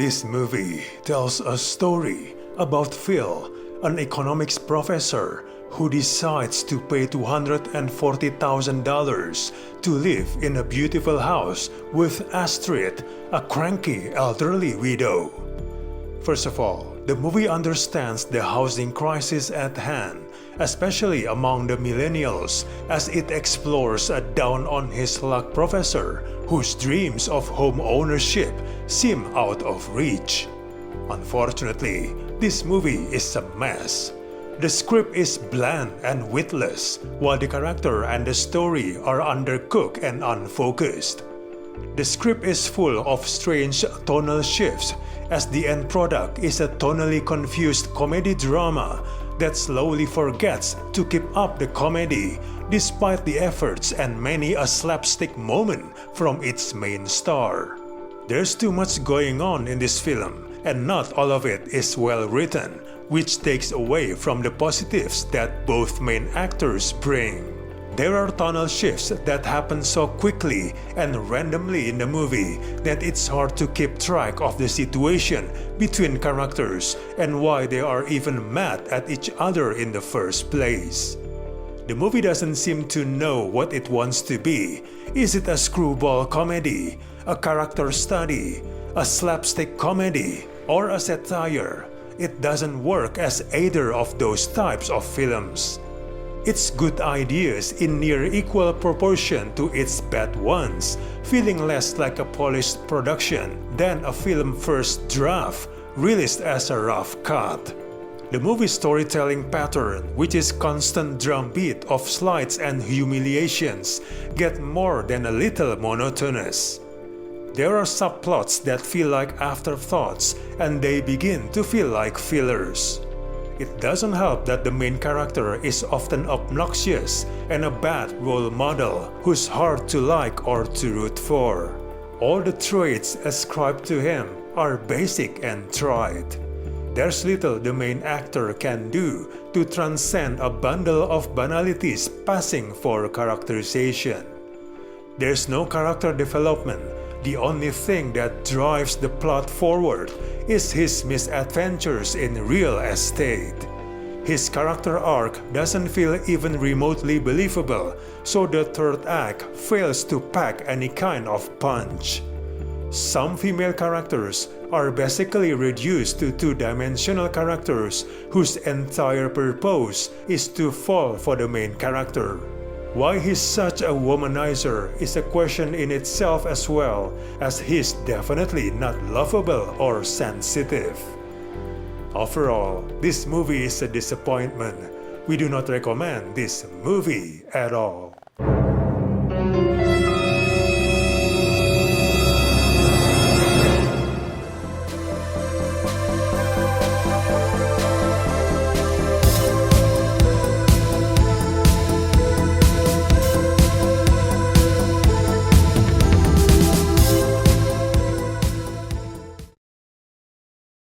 This movie tells a story about Phil, an economics professor who decides to pay $240,000 to live in a beautiful house with Astrid, a cranky elderly widow. First of all, the movie understands the housing crisis at hand, especially among the millennials, as it explores a down-on-his-luck professor whose dreams of home ownership seem out of reach. Unfortunately, this movie is a mess. The script is bland and witless, while the character and the story are undercooked and unfocused. The script is full of strange tonal shifts, as the end product is a tonally confused comedy drama that slowly forgets to keep up the comedy despite the efforts and many a slapstick moment from its main star. There's too much going on in this film, and not all of it is well written, which takes away from the positives that both main actors bring. There are tonal shifts that happen so quickly and randomly in the movie that it's hard to keep track of the situation between characters and why they are even mad at each other in the first place. The movie doesn't seem to know what it wants to be. Is it a screwball comedy, a character study, a slapstick comedy, or a satire? It doesn't work as either of those types of films. Its good ideas in near equal proportion to its bad ones, feeling less like a polished production than a film first draft released as a rough cut. The movie's storytelling pattern, which is constant drumbeat of slights and humiliations, get more than a little monotonous. There are subplots that feel like afterthoughts, and they begin to feel like fillers. It doesn't help that the main character is often obnoxious and a bad role model who's hard to like or to root for. All the traits ascribed to him are basic and tried. There's little the main actor can do to transcend a bundle of banalities passing for characterization. There's no character development. The only thing that drives the plot forward is his misadventures in real estate. His character arc doesn't feel even remotely believable, so the third act fails to pack any kind of punch. Some female characters are basically reduced to two-dimensional characters whose entire purpose is to fall for the main character. Why he's such a womanizer is a question in itself, as well as he's definitely not lovable or sensitive. Overall, this movie is a disappointment. We do not recommend this movie at all.